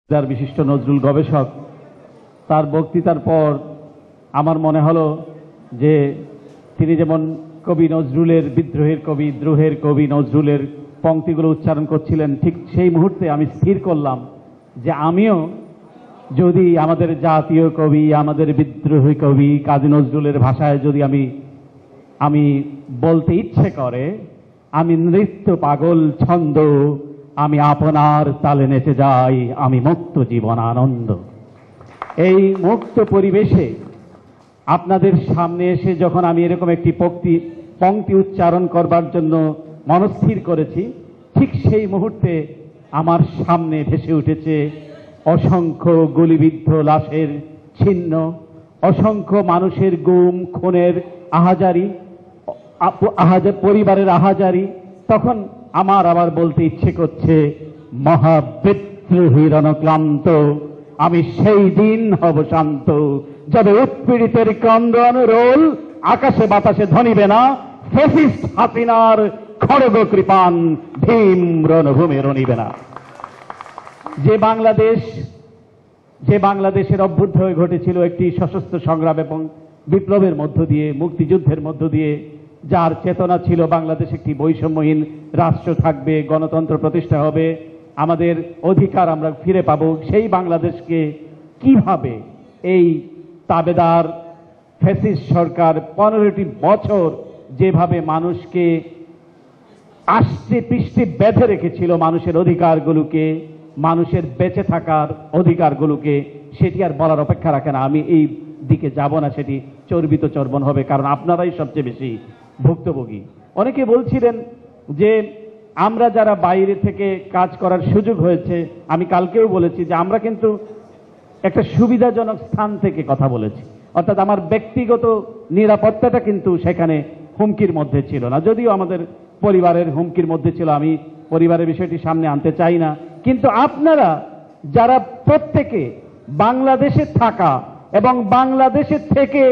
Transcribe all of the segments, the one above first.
যার বিশিষ্ট নজরুল গবেষক তার বক্তৃতার পর আমার মনে হলো যে তিনি যেমন কবি নজরুলের বিদ্রোহের কবি দ্রোহের কবি নজরুলের পংক্তিগুলো উচ্চারণ করছিলেন, ঠিক সেই মুহূর্তে আমি স্থির করলাম যে আমিও যদি আমাদের জাতীয় কবি, আমাদের বিদ্রোহী কবি কাজী নজরুলের ভাষায় যদি আমি বলতে ইচ্ছে করে, আমি নৃত্য পাগল ছন্দ, আমি আপনার তালে নেচে যাই, আমি মুক্ত জীবন আনন্দ। এই মুক্ত পরিবেশে আপনাদের সামনে এসে যখন আমি এরকম একটি পংক্তি উচ্চারণ করবার জন্য মনস্থির করেছি, ঠিক সেই মুহূর্তে আমার সামনে ভেসে উঠেছে অসংখ্য গুলিবিদ্ধ লাশের ছিন্ন, অসংখ্য মানুষের গুম খুনের আহাজারি, পরিবারের আহাজারি। তখন আমার আবার বলতে ইচ্ছে করছে, মহাবিদ্রোহী রণক্লান্ত, আমি সেই দিন হব শান্ত, যবে উৎপীড়িতের ক্রন্দন রোল আকাশে বাতাসে ধ্বনিবে না, ফ্যাসিস্ট হাসিনার খড়গ কৃপান ভীম রণভূমে রণিবে না। যে বাংলাদেশের অভ্যুদয় ঘটেছিল একটি সশস্ত্র সংগ্রাম এবং বিপ্লবের মধ্য দিয়ে, মুক্তিযুদ্ধের মধ্য দিয়ে, যার চেতনা ছিল বাংলাদেশ একটি বৈষম্যহীন রাষ্ট্র থাকবে, গণতন্ত্র প্রতিষ্ঠা হবে, আমাদের অধিকার আমরা ফিরে পাব, সেই বাংলাদেশকে কিভাবে এই তাবেদার ফ্যাসিস্ট সরকার 15টি বছর যেভাবে মানুষকে আষ্টে পৃষ্ঠে বেঁধে রেখেছিল, মানুষের অধিকারগুলোকে, মানুষের বেঁচে থাকার অধিকারগুলোকে, সেটি আর বলার অপেক্ষা রাখে না। আমি এই দিকে যাব না, সেটি চর্বিত চর্বণ হবে, কারণ আপনারাই সবচেয়ে বেশি ভুক্তভোগী। অনেকে বলছিলেন যে আমরা যারা বাইরে থেকে কাজ করার সুযোগ হয়েছে, আমি কালকেও বলেছি যে আমরা কিন্তু একটা সুবিধাজনক স্থান থেকে কথা বলেছি, অর্থাৎ আমার ব্যক্তিগত নিরাপত্তাটা কিন্তু সেখানে হুমকির মধ্যে ছিল না, যদিও আমাদের পরিবারের হুমকির মধ্যে ছিল। আমি পরিবারের বিষয়টি সামনে আনতে চাই না, কিন্তু আপনারা যারা প্রত্যেকে বাংলাদেশে থাকা এবং বাংলাদেশের থেকে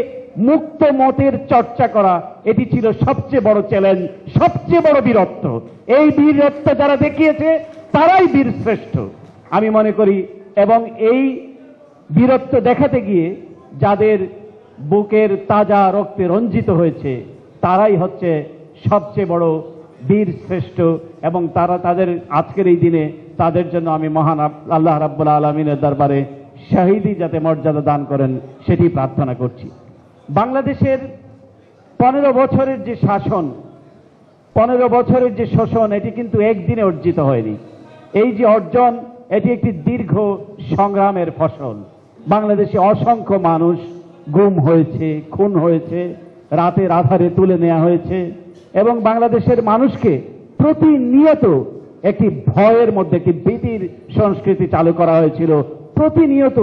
মুক্ত মতের চর্চা করা, এটি ছিল সবচেয়ে বড় চ্যালেঞ্জ, সবচেয়ে বড় বীরত্ব। এই বীরত্ব যারা দেখিয়েছে তারাই বীর শ্রেষ্ঠ আমি মনে করি, এবং এই বীরত্ব দেখাতে গিয়ে যাদের বুকের তাজা রক্তে রঞ্জিত হয়েছে তারাই হচ্ছে সবচেয়ে বড় বীর শ্রেষ্ঠ, এবং তাদের আজকের এই দিনে তাদের জন্য আমি মহান আল্লাহ রাব্বুল আলামিনের দরবারে শহীদি যাতে মর্যাদা দান করেন সেটি প্রার্থনা করছি। বাংলাদেশের 15 বছরের যে শাসন, 15 বছরের যে শোষণ, এটি কিন্তু একদিনে অর্জিত হয়নি। এই যে অর্জন, এটি একটি দীর্ঘ সংগ্রামের ফসল। বাংলাদেশে অসংখ্য মানুষ গুম হয়েছে, খুন হয়েছে, রাতের আধারে তুলে নেওয়া হয়েছে, এবং বাংলাদেশের মানুষকে প্রতিনিয়ত একটি ভয়ের মধ্যে, একটি ভীতির সংস্কৃতি চালু করা হয়েছিল। প্রতিনিয়ত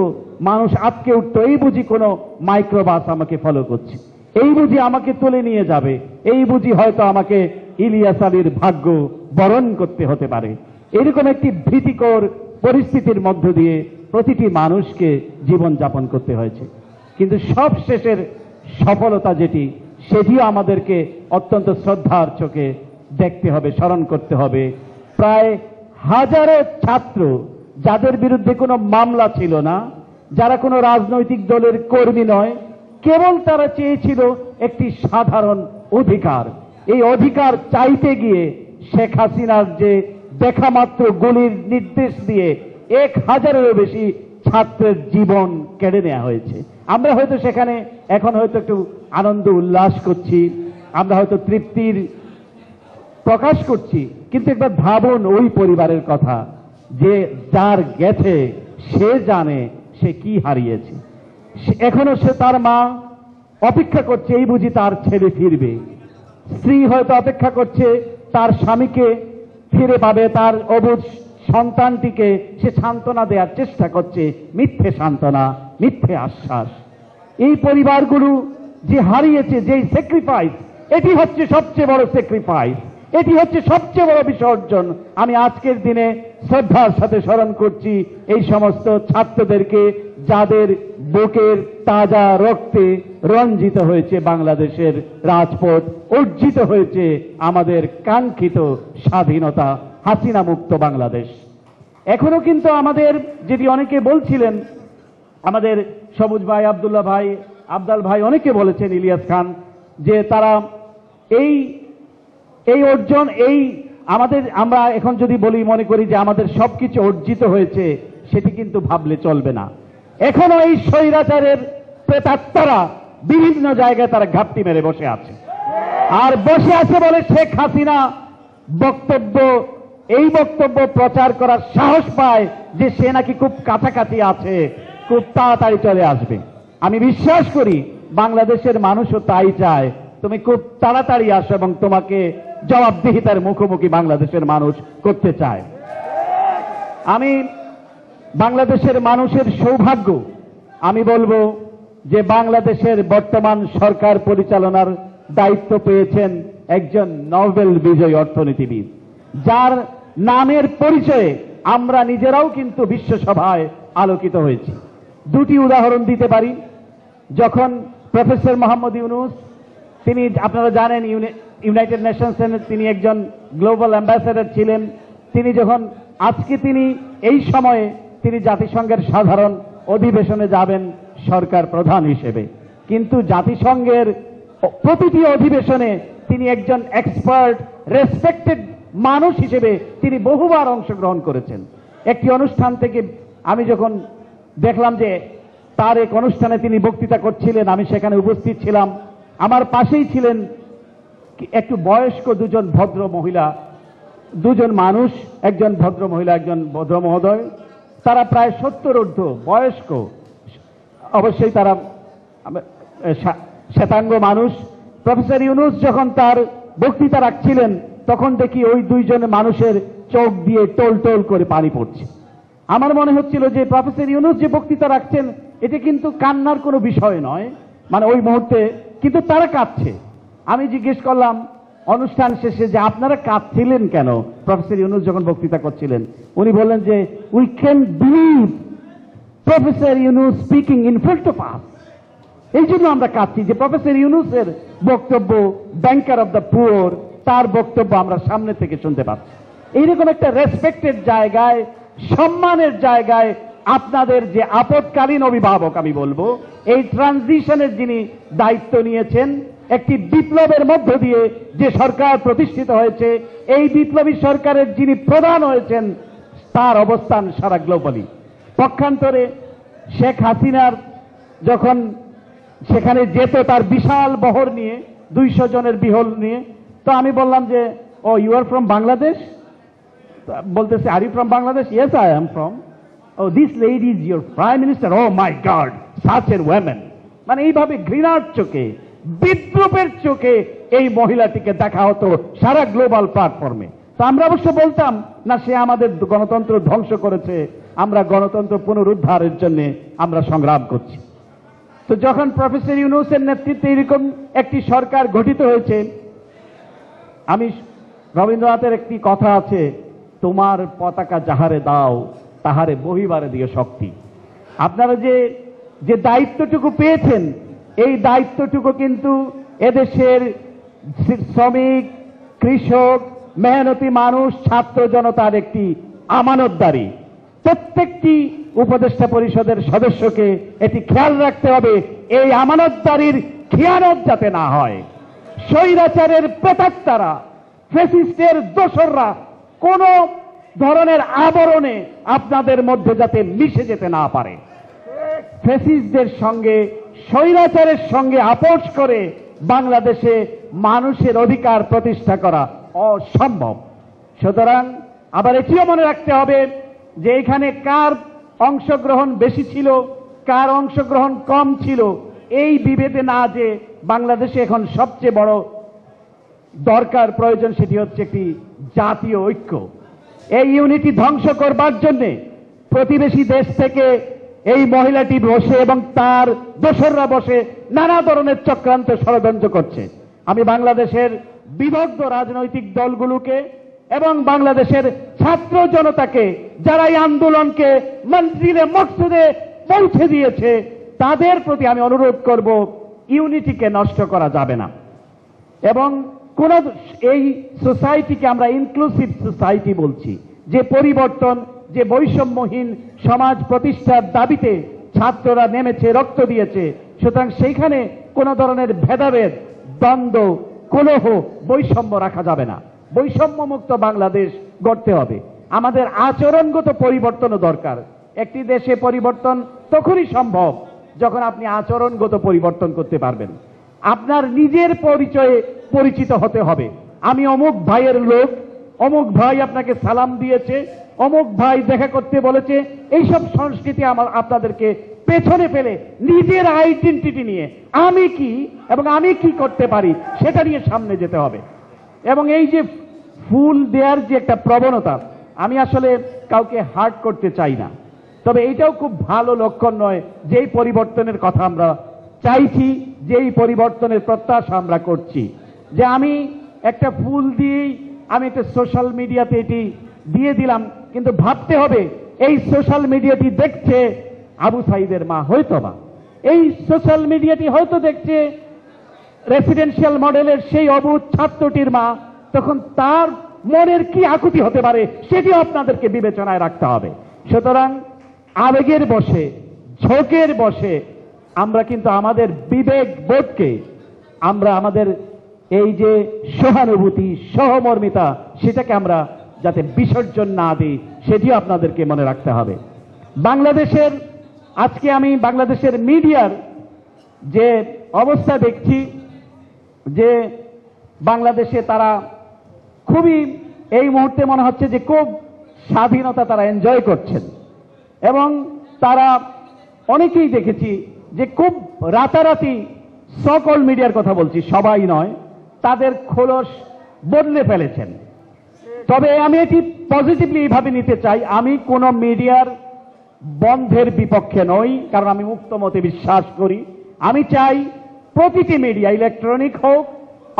মানুষ আটকে উঠত, এই বুঝি কোনো মাইক্রোবাস আমাকে ফলো করছে, এই বুঝি আমাকে তুলে নিয়ে যাবে, এই বুঝি হয়তো আমাকে ইলিয়াস আলীর ভাগ্য বরণ করতে হতে পারে। এরকম একটি ভীতিকর পরিস্থিতির মধ্য দিয়ে প্রতিটি মানুষকে জীবনযাপন করতে হয়েছে। কিন্তু সব শেষের সফলতা যেটি, সেটিও আমাদেরকে অত্যন্ত শ্রদ্ধার চোখে দেখতে হবে, স্মরণ করতে হবে। প্রায় হাজারো ছাত্র, যাদের বিরুদ্ধে কোনো মামলা ছিল না, যারা কোনো রাজনৈতিক দলের কর্মী নয়, কেবল তারা চেয়েছিল একটি সাধারণ অধিকার। এই অধিকার চাইতে গিয়ে শেখ হাসিনার যে দেখামাত্র গুলির নির্দেশ দিয়ে 1000-এরও বেশি ছাত্রের জীবন কেড়ে নেওয়া হয়েছে। আমরা হয়তো সেখানে এখন হয়তো একটু আনন্দ উল্লাস করছি, আমরা হয়তো তৃপ্তির প্রকাশ করছি, কিন্তু একবার ভাবুন ওই পরিবারের কথা, যে যার গেছে সে জানে সে কি হারিয়েছে। এখনো সে, তার মা অপেক্ষা করছে, এই বুঝি তার ছেলে ফিরবে। স্ত্রী হয়তো অপেক্ষা করছে তার স্বামীকে ফিরে পাবে, তার অবুঝ সন্তানটিকে সে সান্ত্বনা দেওয়ার চেষ্টা করছে, মিথ্যে সান্ত্বনা, মিথ্যে আশ্বাস। এই পরিবারগুলো যে হারিয়েছে, যেই স্যাক্রিফাইস, এটি হচ্ছে সবচেয়ে বড় স্যাক্রিফাইস, এটি হচ্ছে সবচেয়ে বড় বিসর্জন। আমি আজকের দিনে শ্রদ্ধার সাথে স্মরণ করছি এই সমস্ত ছাত্রদেরকে, যাদের বুকের তাজা রক্তে রঞ্জিত হয়েছে বাংলাদেশের রাজপথ, অর্জিত হয়েছে আমাদের কাঙ্ক্ষিত স্বাধীনতা, হাসিনা মুক্ত বাংলাদেশ। এখনো কিন্তু আমাদের যেটি অনেকে বলছিলেন, আমাদের সবুজ ভাই, আব্দুল্লাহ ভাই, আবদাল ভাই অনেকে বলেছেন, ইলিয়াস খান, যে তারা এই অর্জন আমরা এখন যদি বলি মনে করি যে আমাদের সবকিছু অর্জিত হয়েছে, সেটি কিন্তু ভাবলে চলবে না। এখনো এই স্বৈরাচারের প্রেতাত্মারা বিভিন্ন জায়গায় তারা ঘাপটি মেরে বসে আছে, আর বসে আছে বলে শেখ হাসিনা এই বক্তব্য প্রচার করার সাহস পায় যে সে নাকি খুব কাছাকাছি আছে, খুব তাড়াতাড়ি চলে আসবে। আমি বিশ্বাস করি বাংলাদেশের মানুষও তাই চায়, তুমি খুব তাড়াতাড়ি আসো এবং তোমাকে জবাবদিহিতার মুখোমুখি বাংলাদেশের মানুষ করতে চায়। আমি বাংলাদেশের মানুষের সৌভাগ্য, আমি বলবো যে বাংলাদেশের বর্তমান সরকার পরিচালনার দায়িত্ব পেয়েছেন একজন নোবেল বিজয়ী অর্থনীতিবিদ, যার নামের পরিচয়ে আমরা নিজেরাও কিন্তু বিশ্বসভায় আলোকিত হয়েছি। দুটি উদাহরণ দিতে পারি। যখন প্রফেসর মোহাম্মদ ইউনূস, তিনি আপনারা জানেন ইউনাইটেড নেশনসের তিনি একজন গ্লোবাল অ্যাম্বাসেডর ছিলেন, তিনি যখন তিনি এই সময়ে তিনি জাতিসংঘের সাধারণ অধিবেশনে যাবেন সরকার প্রধান হিসেবে, কিন্তু জাতিসংঘের প্রতিটি অধিবেশনে তিনি একজন এক্সপার্ট, রেসপেক্টেড মানুষ হিসেবে তিনি বহুবার অংশগ্রহণ করেছেন। একটি অনুষ্ঠান থেকে আমি যখন দেখলাম যে তার এক অনুষ্ঠানে তিনি বক্তৃতা করছিলেন, আমি সেখানে উপস্থিত ছিলাম। আমার পাশেই ছিলেন একটু বয়স্ক দুজন ভদ্র মহিলা, দুজন মানুষ, একজন ভদ্র মহিলা, একজন ভদ্র মহোদয়। তারা প্রায় 70 ঊর্ধ্ব বয়স্ক, অবশ্যই তারা শ্বেতাঙ্গ মানুষ। প্রফেসর ইউনূস যখন তার বক্তৃতা রাখছিলেন, তখন দেখি ওই দুইজন মানুষের চোখ দিয়ে টোল টোল করে পানি পড়ছে। আমার মনে হচ্ছিল যে প্রফেসর ইউনূস যে বক্তৃতা রাখছেন এটা কিন্তু কান্নার কোনো বিষয় নয়, মানে ওই মুহূর্তে, কিন্তু তারা কাঁদছে। আমি জিজ্ঞেস করলাম অনুষ্ঠান শেষে যে আপনারা কাঁদছিলেন কেন প্রফেসর ইউনূস যখন বক্তৃতা করছিলেন? উনি বললেন যে we can believe professor Yunus speaking in front of us. এই জন্য আমরা কাঁদছি যে প্রফেসর ইউনূসের বক্তব্য, ব্যাংকার অফ দ্য পুয়ার, তার বক্তব্য আমরা সামনে থেকে শুনতে পাচ্ছি। এইরকম একটা রেসপেক্টেড জায়গায়, সম্মানের জায়গায় আপনাদের যে আপৎকালীন অভিভাবক, আমি বলবো এই ট্রানজিশনের যিনি দায়িত্ব নিয়েছেন, একটি বিপ্লবের মধ্য দিয়ে যে সরকার প্রতিষ্ঠিত হয়েছে, এই বিপ্লবী সরকারের যিনি প্রধান হয়েছেন, তার অবস্থান সারা গ্লোবালি। পক্ষান্তরে শেখ হাসিনার যখন সেখানে যেত তার বিশাল বহর নিয়ে, 200 জনের বিহল নিয়ে, তো আমি বললাম যে oh you are from Bangladesh? বলতেছে are you from Bangladesh? Yes I am from. Oh this lady is your prime minister? Oh my God, such a women. মানে এইভাবে ঘৃণার চোখে, বিদ্রুপের চোখে এই মহিলাটিকে দেখা হতো সারা গ্লোবাল প্ল্যাটফর্মে। তো আমরা অবশ্য বলতাম না সে আমাদের গণতন্ত্র ধ্বংস করেছে, আমরা গণতন্ত্র পুনরুদ্ধারের জন্য আমরা সংগ্রাম করছি। তো যখন প্রফেসর ইউনূসের নেতৃত্বে এরকম একটি সরকার গঠিত হয়েছে, আমি রবীন্দ্রনাথের একটি কথা আছে, তোমার পতাকা যাহারে দাও তাহারে বহিবারে দিও শক্তি। আপনারা যে দায়িত্বটুকু পেয়েছেন, এই দায়িত্বটুকু কিন্তু এদেশের শ্রমিক, কৃষক, মেহনতি মানুষ, ছাত্র জনতার একটি আমানতদারি। প্রত্যেকটি উপদেষ্টা পরিষদের সদস্যকে এটি খেয়াল রাখতে হবে, এই আমানতদারির খেয়ানত যাতে না হয়। স্বৈরাচারের প্রেতাত্মারা, ফ্যাসিস্টের দোসররা কোন ধরনের আবরণে আপনাদের মধ্যে যাতে মিশে যেতে না পারে। ফ্যাসিস্টদের সঙ্গে, স্বৈরাচারের সঙ্গে আপোষ করে বাংলাদেশে মানুষের অধিকার প্রতিষ্ঠা করা অসম্ভব। সুতরাং আবার এটিও মনে রাখতে হবে যে এখানে কার অংশগ্রহণ বেশি ছিল, কার অংশগ্রহণ কম ছিল, এই বিভেদে না যে বাংলাদেশে এখন সবচেয়ে বড় দরকার, প্রয়োজন, সেটি হচ্ছে একটি জাতীয় ঐক্য। এই ইউনিটি ধ্বংস করবার জন্যে প্রতিবেশী দেশ থেকে এই মহিলাটি বসে এবং তার দোসররা বসে নানা ধরনের চক্রান্ত ষড়যন্ত্র করছে। আমি বাংলাদেশের বিভক্ত রাজনৈতিক দলগুলোকে এবং বাংলাদেশের ছাত্র জনতাকে, যারা এই আন্দোলনকে মঞ্জিলে মকসুদে পৌঁছে দিয়েছে, তাদের প্রতি আমি অনুরোধ করব, ইউনিটিকে নষ্ট করা যাবে না। এবং কোন এই সোসাইটিকে আমরা ইনক্লুসিভ সোসাইটি বলছি, যে পরিবর্তন, যে বৈষম্যহীন সমাজ প্রতিষ্ঠার দাবিতে ছাত্ররা নেমেছে, রক্ত দিয়েছে। সুতরাং সেইখানে কোনো ধরনের ভেদাভেদ, দ্বন্দ্ব, কলহ, বৈষম্য রাখা যাবে না। বৈষম্যমুক্ত বাংলাদেশ গড়তে হবে। আমাদের আচরণগত পরিবর্তনও দরকার। একটি দেশে পরিবর্তন তখনই সম্ভব যখন আপনি আচরণগত পরিবর্তন করতে পারবেন। আপনার নিজের পরিচয়ে পরিচিত হতে হবে। আমি অমুক ভাইয়ের লোক, অমুক ভাই আপনাকে সালাম দিয়েছে, অমুক ভাই দেখা করতে বলেছে। এইসব সংস্কৃতি আপনাদেরকে পেছনে ফেলে নিজের আইডেন্টিটি নিয়ে আমি কি এবং আমি কি করতে পারি সেটা নিয়ে সামনে যেতে হবে। এবং এই যে ফুল দেওয়ার যে একটা প্রবণতা, আমি আসলে কাউকে হার্ট করতে চাই না, তবে এইটাও খুব ভালো লক্ষণ নয় যেই পরিবর্তনের কথা আমরা চাইছি, যেই পরিবর্তনের প্রত্যাশা আমরা করছি। যে আমি একটা ফুল দিয়েই আমি একটা সোশ্যাল মিডিয়াতে এটি দিয়ে দিলাম, কিন্তু ভাবতে হবে এই সোশ্যাল মিডিয়াটি দেখছে আবু সাইদের মা, হয়তোবা এই সোশ্যাল মিডিয়াটি হয়তো দেখছে রেসিডেন্সিয়াল মডেলের সেই অবুধ ছাত্রটির মা। তখন তার মনের কি আকুতি হতে পারে সেটিও আপনাদেরকে বিবেচনায় রাখতে হবে। সুতরাং আবেগের বশে, ঝোঁকের বশে আমরা কিন্তু আমাদের বিবেক বোধকে, আমরা আমাদের এই যে সহানুভূতি, সহমর্মিতা, সেটাকে আমরা যাতে বিসর্জন না দিই সেটিও আপনাদেরকে মনে রাখতে হবে। বাংলাদেশের আজকে আমি বাংলাদেশের মিডিয়ার যে অবস্থা দেখছি, যে বাংলাদেশে তারা খুবই এই মুহূর্তে মনে হচ্ছে যে খুব স্বাধীনতা তারা এনজয় করছেন, এবং তারা অনেকেই দেখেছি যে খুব রাতারাতি সকল মিডিয়ার কথা বলছি, সবাই নয়, তাদের খোলস বদলে ফেলেছেন। তবে আমি এটি পজিটিভলি এইভাবে নিতে চাই, আমি কোন মিডিয়ার বন্ধের বিপক্ষে নই, কারণ আমি মুক্ত মতে বিশ্বাস করি। আমি চাই প্রতিটি মিডিয়া, ইলেকট্রনিক হোক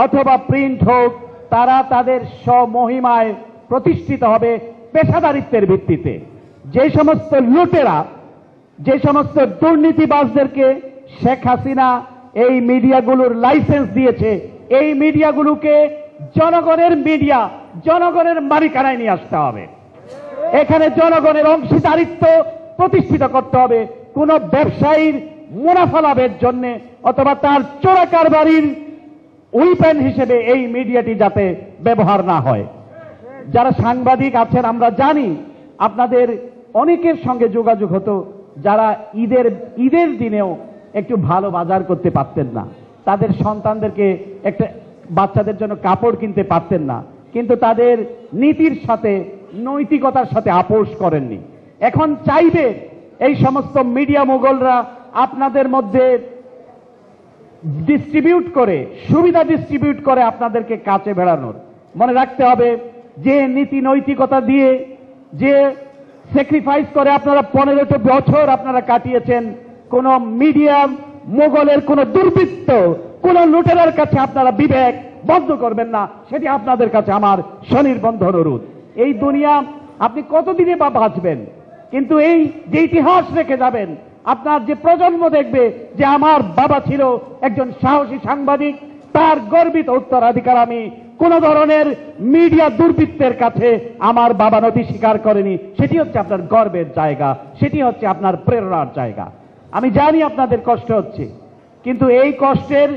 অথবা প্রিন্ট হোক, তারা তাদের স্বমহিমায় প্রতিষ্ঠিত হবে পেশাদারিত্বের ভিত্তিতে। যে সমস্ত লুটেরা, যে সমস্ত দুর্নীতিবাজদেরকে শেখ হাসিনা এই মিডিয়াগুলোর লাইসেন্স দিয়েছে, এই মিডিয়াগুলোকে জনগণের মিডিয়া, জনগণের মালিকানায় নিয়ে আসতে হবে। এখানে জনগণের অংশীদারিত্ব প্রতিষ্ঠিত করতে হবে। কোন ব্যবসায়ীর মুনাফা লাভের জন্য অথবা তার চোরা কারবারির উইপেন হিসেবে এই মিডিয়াটি যাতে ব্যবহার না হয়। যারা সাংবাদিক আছেন, আমরা জানি আপনাদের অনেকের সঙ্গে যোগাযোগ হতো যারা ঈদের দিনেও একটু ভালো বাজার করতে পারতেন না, তাদের সন্তানদেরকে একটা বাচ্চাদের জন্য কাপড় কিনতে পারতেন না, কিন্তু তাদের নীতির সাথে, নৈতিকতার সাথে আপোষ করেননি। এখন চাইবে এই সমস্ত মিডিয়া মোগলরা আপনাদের মধ্যে ডিস্ট্রিবিউট করে, সুবিধা ডিস্ট্রিবিউট করে আপনাদেরকে কাছে বেড়ানোর। মনে রাখতে হবে যে নীতি নৈতিকতা দিয়ে, যে স্যাক্রিফাইস করে আপনারা 15টা বছর আপনারা কাটিয়েছেন, কোন মিডিয়া মোগলের কোন দুর্বৃত্ত, কোন লুটেরার কাছে আপনারা বিবেক বন্ধ করবেন না, সেটি আপনাদের কাছে আমার স্বনির্বন্ধ অনুরোধ। এই দুনিয়া আপনি কতদিনে বা বাঁচবেন, কিন্তু এই যে ইতিহাস রেখে যাবেন, আপনার যে প্রজন্ম দেখবে যে আমার বাবা ছিল একজন সাহসী সাংবাদিক, তার গর্বিত উত্তরাধিকার আমি কোন ধরনের মিডিয়া দুর্বৃত্তের কাছে আমার বাবা নথি স্বীকার করেনি। সেটি হচ্ছে আপনার গর্বের জায়গা, সেটি হচ্ছে আপনার প্রেরণার জায়গা। আমি জানি আপনাদের কষ্ট হচ্ছে, কিন্তু এই কষ্টের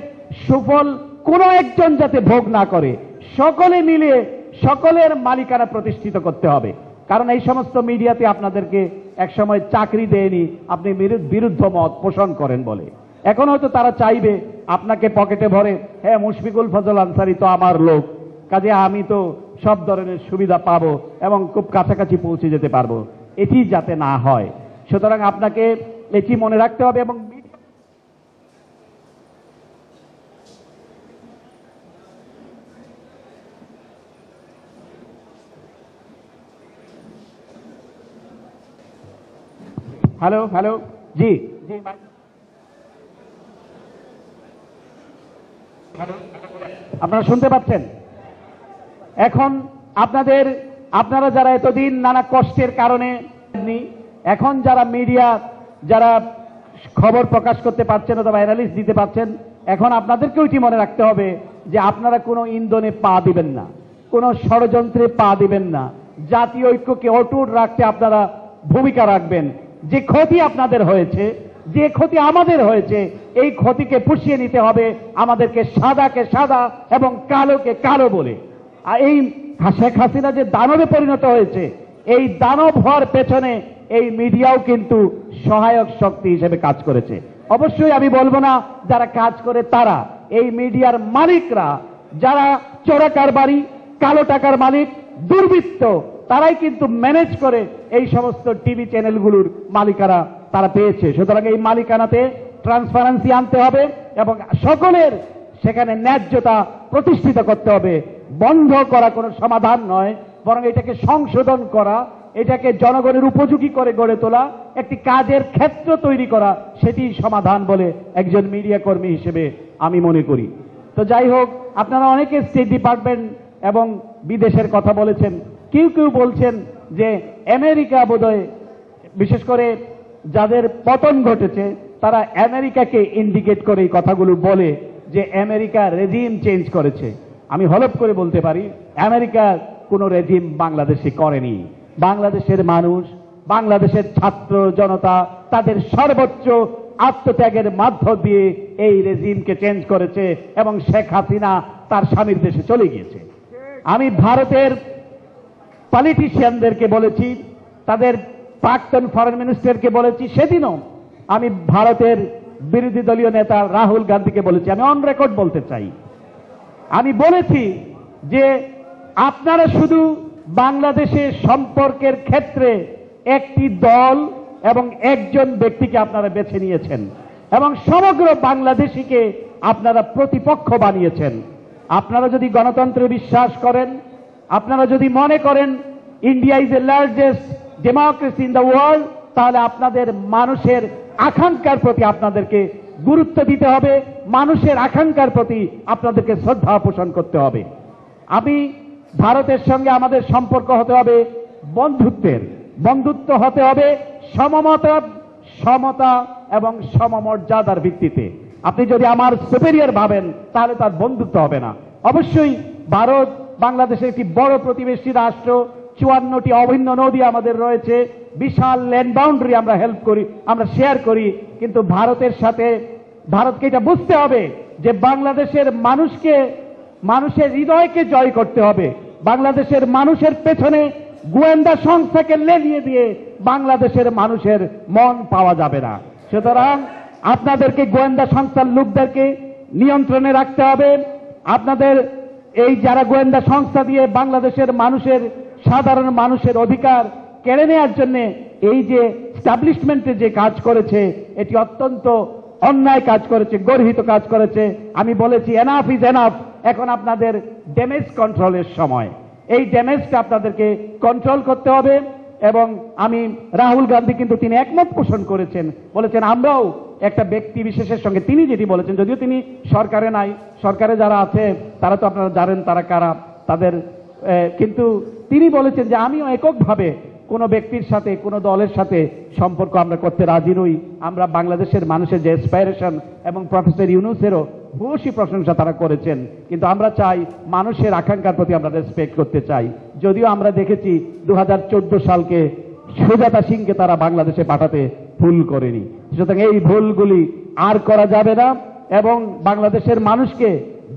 সুফল কোন একজন যাতে ভোগ না করে, সকলে মিলে সকলের মালিকানা প্রতিষ্ঠিত করতে হবে। কারণ এই সমস্ত মিডিয়াতে আপনাদেরকে একসময় চাকরি দেয়নি আপনি বিরুদ্ধ মত পোষণ করেন বলে। এখন হয়তো তারা চাইবে আপনাকে পকেটে ভরে, হ্যাঁ মুশফিকুল ফজল আনসারী তো আমার লোক, কাজে আমি তো সব ধরনের সুবিধা পাবো এবং খুব কাছাকাছি পৌঁছে যেতে পারবো। এটি যাতে না হয়, সুতরাং আপনাকে এটি মনে রাখতে হবে। এবং হ্যালো হ্যালো, জি জি, আপনারা শুনতে পাচ্ছেন? এখন আপনারা যারা এতদিন নানা কষ্টের কারণে, এখন যারা মিডিয়া, যারা খবর প্রকাশ করতে পারছেন অথবা অ্যানালিস্ট দিতে পারছেন, এখন আপনাদেরকে ওইটি মনে রাখতে হবে যে আপনারা কোনো ইন্ধনে পা দিবেন না, কোনো ষড়যন্ত্রে পা দিবেন না, জাতীয় ঐক্যকে অটুট রাখতে আপনারা ভূমিকা রাখবেন। যে ক্ষতি আপনাদের হয়েছে, যে ক্ষতি আমাদের হয়েছে, এই ক্ষতিকে পুষিয়ে নিতে হবে আমাদেরকে সাদাকে সাদা এবং কালোকে কালো বলে। আর এই শেখ হাসিনা যে দানবে পরিণত হয়েছে, এই দানব হওয়ার পেছনে এই মিডিয়াও কিন্তু সহায়ক শক্তি হিসেবে কাজ করেছে। অবশ্যই আমি বলবো না যারা কাজ করে তারা, এই মিডিয়ার মালিকরা যারা চোরা কারবারি, কালো টাকার মালিক, দুর্বৃত্ত, তারাই কিন্তু ম্যানেজ করে এই সমস্ত টিভি চ্যানেলগুলোর মালিকানা তারা পেয়েছে। সুতরাং এই মালিকানাতে ট্রান্সপারেন্সি আনতে হবে এবং সকলের সেখানে ন্যায্যতা প্রতিষ্ঠিত করতে হবে। বন্ধ করা কোনো সমাধান নয়, বরং এটাকে সংশোধন করা, এটাকে জনগণের উপযোগী করে গড়ে তোলা, একটি কাজের ক্ষেত্র তৈরি করা, সেটি সমাধান বলে একজন মিডিয়া কর্মী হিসেবে আমি মনে করি। তো যাই হোক, আপনারা অনেকে স্টেট ডিপার্টমেন্ট এবং বিদেশের কথা বলেছেন। কেউ কেউ বলছেন যে আমেরিকা বোধহয়, বিশেষ করে যাদের পতন ঘটেছে তারা আমেরিকাকে ইন্ডিকেট করে এই কথাগুলো বলে যে আমেরিকা রেজিম চেঞ্জ করেছে। আমি হলফ করে বলতে পারি আমেরিকা কোনো রেজিম বাংলাদেশে করেনি। বাংলাদেশের মানুষ, বাংলাদেশের ছাত্র জনতা তাদের সর্বোচ্চ আত্মত্যাগের মাধ্য দিয়ে এই রেজিমকে চেঞ্জ করেছে এবং শেখ হাসিনা তার স্বামীর দেশে চলে গিয়েছে। আমি ভারতের পলিটিশিয়ানদেরকে বলেছি, তাদের প্রাক্তন ফরেন মিনিস্টারকে বলেছি, সেদিনও আমি ভারতের বিরোধী দলীয় নেতা রাহুল গান্ধীকে বলেছি, আমি অন রেকর্ড বলতে চাই, আমি বলেছি যে আপনারা শুধু বাংলাদেশের সম্পর্কের ক্ষেত্রে একটি দল এবং একজন ব্যক্তিকে আপনারা বেছে নিয়েছেন এবং সমগ্র বাংলাদেশিকে আপনারা প্রতিপক্ষ বানিয়েছেন। আপনারা যদি গণতন্ত্রে বিশ্বাস করেন, আপনারা যদি মনে করেন India is the largest democracy in the world, তাহলে আপনাদের মানুষের আকাঙ্ক্ষার প্রতি আপনাদেরকে গুরুত্ব দিতে হবে, মানুষের আকাঙ্ক্ষার প্রতি আপনাদেরকে শ্রদ্ধা পোষণ করতে হবে। আমি ভারতের সঙ্গে আমাদের সম্পর্ক হতে হবে বন্ধুত্বের, বন্ধুত্ব হতে হবে সমতা এবং সমমর্যাদার ভিত্তিতে। আপনি যদি আমার সুপেরিয়র ভাবেন তাহলে তার বন্ধুত্ব হবে না। অবশ্যই ভারত বাংলাদেশের একটি বড় প্রতিবেশী রাষ্ট্র, 54টি অভিন্ন নদী আমাদের রয়েছে, বিশাল ল্যান্ড বাউন্ডারি আমরা হেল্প করি, আমরা শেয়ার করি। কিন্তু ভারতের সাথে ভারতকে এটা বুঝতে হবে যে বাংলাদেশের মানুষের হৃদয়কে জয় করতে হবে। বাংলাদেশের মানুষের পেছনে গোয়েন্দা সংস্থাকে লেলিয়ে দিয়ে বাংলাদেশের মানুষের মন পাওয়া যাবে না। সুতরাং আপনাদেরকে গোয়েন্দা সংস্থার লোকদেরকে নিয়ন্ত্রণে রাখতে হবে। আপনাদের এই যারা গোয়েন্দা সংস্থা দিয়ে বাংলাদেশের মানুষের, সাধারণ মানুষের অধিকার কেড়ে নেওয়ার জন্য এই যে এস্টাবলিশমেন্টে যে কাজ করেছে, এটি অত্যন্ত অন্যায় কাজ করেছে, গর্হিত কাজ করেছে। আমি বলেছি এনাফ ইজ এনাফ, এখন আপনাদের ড্যামেজ কন্ট্রোলের সময়। এই ড্যামেজটা আপনাদেরকে কন্ট্রোল করতে হবে। এবং আমি রাহুল গান্ধী কিন্তু তিনি একমত পোষণ করেছেন, বলেছেন আমরাও একটা ব্যক্তি বিশেষের সঙ্গে, তিনি যেটি বলেছেন, যদিও তিনি সরকারে নাই, সরকারে যারা আছে তারা তো আপনারা জানেন তারা কারা, তাদের কিন্তু তিনি বলেছেন যে আমিও এককভাবে কোনো ব্যক্তির সাথে, কোনো দলের সাথে সম্পর্ক আমরা করতে রাজি নই। আমরা বাংলাদেশের মানুষের যে অ্যাসপাইরেশন, এবং প্রফেসর ইউনূসেরও ভূয়সী প্রশংসা তারা করেছেন, কিন্তু আমরা চাই মানুষের আকাঙ্ক্ষার প্রতি আমরা রেসপেক্ট করতে চাই। যদিও আমরা দেখেছি 2014 সালকে সুজাতা সিংকে তারা বাংলাদেশে পাঠাতে ভুল করেনি। সুতরাং এই ভুলগুলি আর করা যাবে না এবং বাংলাদেশের মানুষকে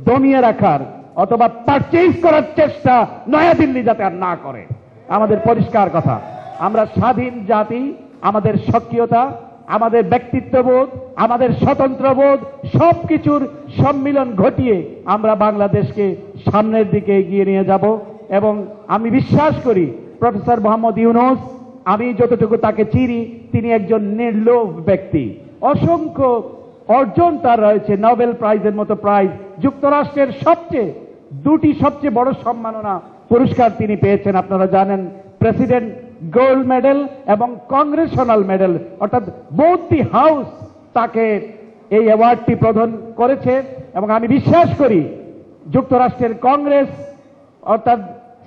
দমিয়ে রাখার অথবা পারচেজ করার চেষ্টা নয়াদিল্লি যাতে আর না করে। আমাদের পরিষ্কার কথা, আমরা স্বাধীন জাতি, আমাদের সক্রিয়তা, আমাদের ব্যক্তিত্ববোধ, আমাদের স্বতন্ত্রবোধ সবকিছুর সম্মিলন ঘটিয়ে আমরা বাংলাদেশকে সামনের দিকে এগিয়ে নিয়ে যাব। এবং আমি বিশ্বাস করি প্রফেসর মোহাম্মদ ইউনূস, আমি যতটুকু তাকে চিনি, তিনি একজন নির্লোভ ব্যক্তি। অসংখ্য অর্জন তার রয়েছে, নোবেল প্রাইজের মতো প্রাইজ, যুক্তরাষ্ট্রের দুটি সবচেয়ে বড় সম্মাননা পুরস্কার তিনি পেয়েছেন, আপনারা জানেন, প্রেসিডেন্ট গোল্ড মেডেল এবং কংগ্রেশনাল মেডেল, অর্থাৎ বোথ দি হাউস তাকে এই অ্যাওয়ার্ডটি প্রদান করেছে। এবং আমি বিশ্বাস করি যুক্তরাষ্ট্রের কংগ্রেস, অর্থাৎ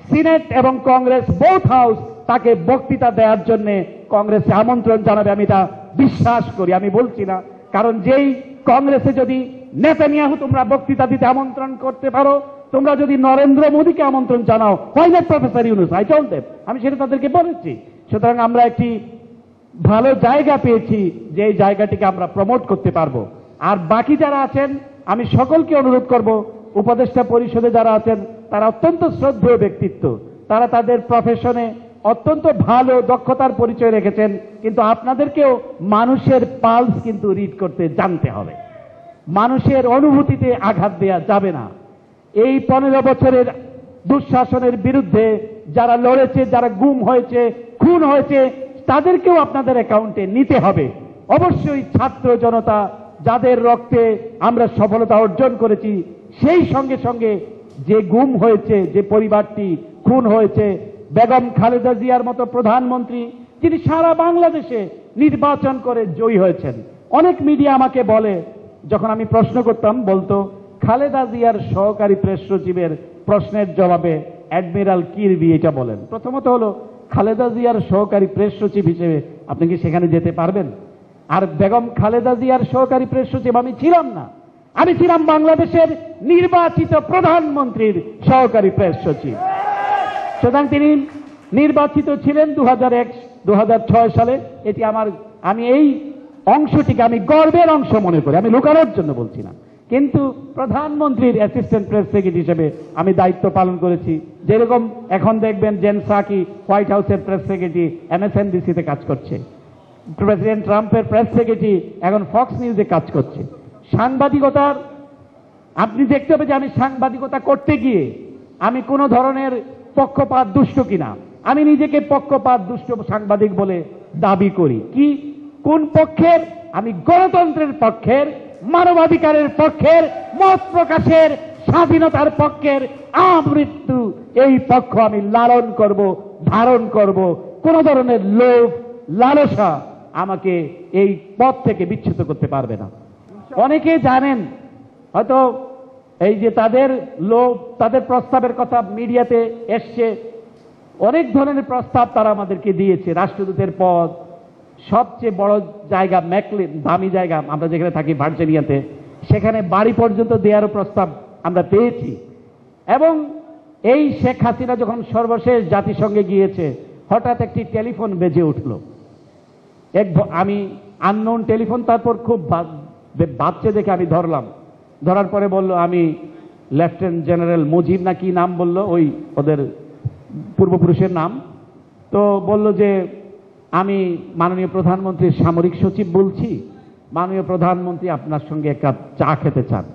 সিনেট এবং কংগ্রেস বোথ হাউস তাকে বক্তৃতা দেওয়ার জন্য কংগ্রেসে আমন্ত্রণ জানাবে, আমি এটা বিশ্বাস করি, আমি বলছি না। কারণ যেই কংগ্রেসে যদি নেতানিয়াহু তোমরা বক্তৃতা দিতে আমন্ত্রণ করতে পারো, তোমরা যদি নরেন্দ্র মোদীকে আমন্ত্রণ জানাও, হোয়াই নট প্রফেসর ইউনূস? আমি সেটা তাদেরকে বলেছি। সুতরাং আমরা একটি ভালো জায়গা পেয়েছি যে এই জায়গাটিকে আমরা প্রমোট করতে পারবো। আর বাকি যারা আছেন আমি সকলকে অনুরোধ করব, উপদেষ্টা পরিষদে যারা আছেন তারা অত্যন্ত শ্রদ্ধেয় ব্যক্তিত্ব, তারা তাদের প্রফেশনে অত্যন্ত ভালো দক্ষতার পরিচয় রেখেছেন, কিন্তু আপনাদেরকেও মানুষের পালস কিন্তু রিড করতে জানতে হবে। মানুষের অনুভূতিতে আঘাত দেওয়া যাবে না। এই 15 বছরের দুঃশাসনের বিরুদ্ধে যারা লড়েছে, যারা গুম হয়েছে, খুন হয়েছে, তাদেরকেও আপনাদের অ্যাকাউন্টে নিতে হবে। অবশ্যই ছাত্র জনতা যাদের রক্তে আমরা সফলতা অর্জন করেছি, সেই সঙ্গে সঙ্গে যে গুম হয়েছে, যে পরিবারটি খুন হয়েছে, বেগম খালেদা জিয়ার মতো প্রধানমন্ত্রী যিনি সারা বাংলাদেশে নির্বাচন করে জয়ী হয়েছেন। অনেক মিডিয়া আমাকে বলে, যখন আমি প্রশ্ন করতাম বলতো খালেদা জিয়ার সহকারী প্রেস সচিবের প্রশ্নের জবাবে অ্যাডমিরাল কিরবি এটা বলেন। প্রথমত হলো খালেদা জিয়ার সহকারী প্রেস সচিব হিসেবে আপনি কি সেখানে যেতে পারবেন? আর বেগম খালেদা জিয়ার সহকারী প্রেস সচিব আমি ছিলাম না, আমি ছিলাম বাংলাদেশের নির্বাচিত প্রধানমন্ত্রীর সহকারী প্রেস সচিব। সুতরাং তিনি নির্বাচিত ছিলেন 2001-2006 সালে। এটি আমি এই অংশটিকে আমি গর্বের অংশ মনে করি, আমি লুকানোর জন্য বলছি না। কিন্তু প্রধানমন্ত্রীর অ্যাসিস্ট্যান্ট প্রেস সেক্রেটারি হিসেবে আমি দায়িত্ব পালন করেছি। যেরকম এখন দেখবেন জেন সাকি হোয়াইট হাউসের প্রেস সেক্রেটারি MSNBC-তে কাজ করছে, প্রেসিডেন্ট ট্রাম্পের প্রেস সেক্রেটারি এখন ফক্স নিউজে কাজ করছে। সাংবাদিকতার আপনি দেখতে হবে যে আমি সাংবাদিকতা করতে গিয়ে আমি কোনো ধরনের পক্ষপাত দুষ্ট কিনা। আমি নিজেকে পক্ষপাত দুষ্ট সাংবাদিক বলে দাবি করি। কি কোন পক্ষের? আমি গণতন্ত্রের পক্ষের, মানবাধিকারের পক্ষের, মত প্রকাশের স্বাধীনতার পক্ষের, আমৃত্যু এই পক্ষ আমি লালন করব, ধারণ করব। কোন ধরনের লোভ লালসা আমাকে এই পথ থেকে বিচ্যুত করতে পারবে না। অনেকে জানেন হয়তো এই যে তাদের প্রস্তাবের কথা মিডিয়াতে এসছে, অনেক ধরনের প্রস্তাব তারা আমাদেরকে দিয়েছে। রাষ্ট্রদূতের পদ, সবচেয়ে বড় জায়গা দামি জায়গা আমরা যেখানে থাকি ভার্জিনিয়াতে, সেখানে বাড়ি পর্যন্ত দেওয়ারও প্রস্তাব আমরা পেয়েছি। এবং এই শেখ হাসিনা যখন সর্বশেষ জাতিসংঘে গিয়েছে, হঠাৎ একটি টেলিফোন বেজে উঠল, আমি আননোন টেলিফোন। তারপর খুব বাচ্চা দেখে আমি ধরার পরে বলল আমি লেফটেন্যান্ট জেনারেল মুজিব না কি নাম বলল, ওই ওদের পূর্বপুরুষের নাম। তো বলল যে আমি মাননীয় প্রধানমন্ত্রীর সামরিক সচিব বলছি, মাননীয় প্রধানমন্ত্রী আপনার সঙ্গে এক কাপ চা খেতে চান।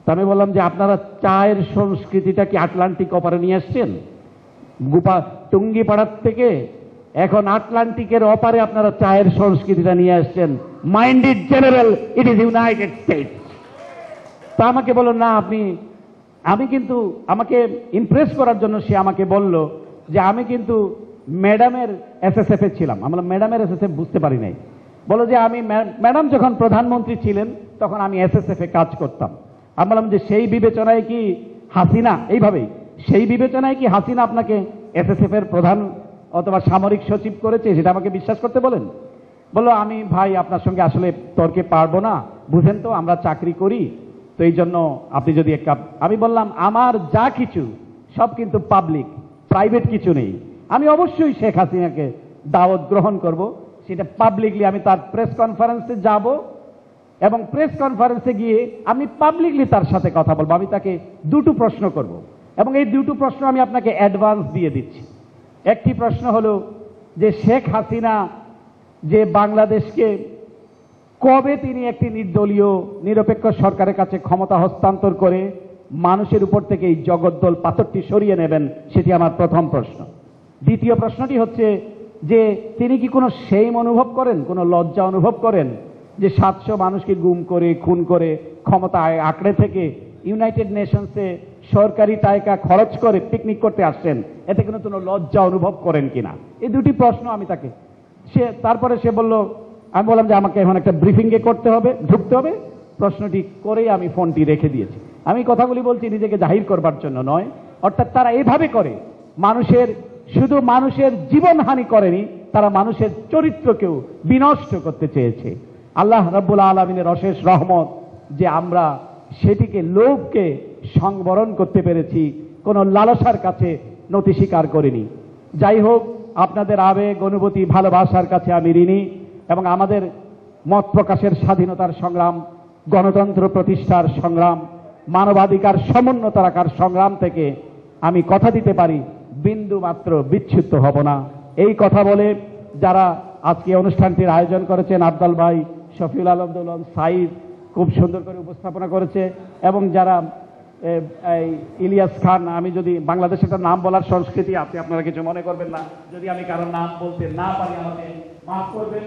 তা আমি বললাম যে আপনারা চায়ের সংস্কৃতিটা কি আটলান্টিক অপারে নিয়ে আসছেন? টুঙ্গিপাড়ার থেকে এখন আটলান্টিকের অপারে আপনারা চায়ের সংস্কৃতিটা নিয়ে আসছেন। Minded general, it is United states. তা আমাকে বলল না আমি কিন্তু আমাকে ইমপ্রেস করার জন্য সে আমাকে বলল যে আমি কিন্তু ম্যাডামের SSF এ ছিলাম। আমরা ম্যাডামের SSF বুঝতে পারি নাই। বলো যে আমি ম্যাডাম যখন প্রধানমন্ত্রী ছিলেন তখন আমি SSF এ কাজ করতাম। আমি বললাম যে সেই বিবেচনায় কি হাসিনা, এইভাবেই সেই বিবেচনায় কি হাসিনা আপনাকে SSF এর প্রধান অথবা সামরিক সচিব করেছে, সেটা আমাকে বিশ্বাস করতে বলেন? বললো আমি ভাই আপনার সঙ্গে আসলে তর্কে পারবো না, বুঝেন তো আমরা চাকরি করি, তো এই জন্য আপনি যদি এক কাপ। আমি বললাম আমার যা কিছু সব কিন্তু পাবলিক, প্রাইভেট কিছু নেই। আমি অবশ্যই শেখ হাসিনাকে দাওয়াত গ্রহণ করব, সেটা পাবলিকলি। আমি তার প্রেস কনফারেন্সে যাব এবং প্রেস কনফারেন্সে গিয়ে আমি পাবলিকলি তার সাথে কথা বলবো। আমি তাকে দুটো প্রশ্ন করব এবং এই দুটো প্রশ্ন আমি আপনাকে অ্যাডভান্স দিয়ে দিচ্ছি। একটি প্রশ্ন হলো যে শেখ হাসিনা যে বাংলাদেশকে কবে তিনি একটি নির্দলীয় নিরপেক্ষ সরকারের কাছে ক্ষমতা হস্তান্তর করে মানুষের উপর থেকে এই জগদ্দল পাথরটি সরিয়ে নেবেন, সেটি আমার প্রথম প্রশ্ন। দ্বিতীয় প্রশ্নটি হচ্ছে যে তিনি কি কোনো শেম অনুভব করেন, কোনো লজ্জা অনুভব করেন যে 700 মানুষকে গুম করে খুন করে ক্ষমতা আঁকড়ে থেকে ইউনাইটেড নেশনসে সরকারি টাকা খরচ করে পিকনিক করতে আসছেন, এতে কোনো লজ্জা অনুভব করেন কিনা? এই দুটি প্রশ্ন আমি তাকে তারপরে সে বলল, আমি বললাম যে আমাকে এখন একটা ব্রিফিংয়ে ঢুকতে হবে। প্রশ্নটি করেই আমি ফোনটি রেখে দিয়েছি। আমি কথাগুলি বলছি নিজেকে জাহির করবার জন্য নয়। অর্থাৎ তারা এভাবে করে শুধু মানুষের জীবনহানি করেনি, তারা মানুষের চরিত্রকেও বিনষ্ট করতে চেয়েছে। আল্লাহ রাব্বুল আলামিনের অশেষ রহমত যে আমরা সেটিকে লোভকে সংবরণ করতে পেরেছি, কোনো লালসার কাছে নতি স্বীকার করিনি। যাই হোক, আপনাদের আবেগ, অনুভূতি, ভালোবাসার কাছে আমি ঋণী এবং আমাদের মত প্রকাশের স্বাধীনতার সংগ্রাম, গণতন্ত্র প্রতিষ্ঠার সংগ্রাম, মানবাধিকার সমুন্নত রাখার সংগ্রাম থেকে আমি কথা দিতে পারি বিন্দু মাত্র বিচ্যুত হব না। এই কথা বলে যারা আজকে অনুষ্ঠানটির আয়োজন করেছেন, আফজাল ভাই, শফিউল আলম দৌলন, সাইদ খুব সুন্দর করে উপস্থাপনা করেছে, এবং যারা ইলিয়াস খান, আমি যদি বাংলাদেশের একটা নাম বলার সংস্কৃতি আছে, আপনারা কিছু মনে করবেন না যদি আমি কারোর নাম বলতে না পারি, আমাকে মাফ করবেন।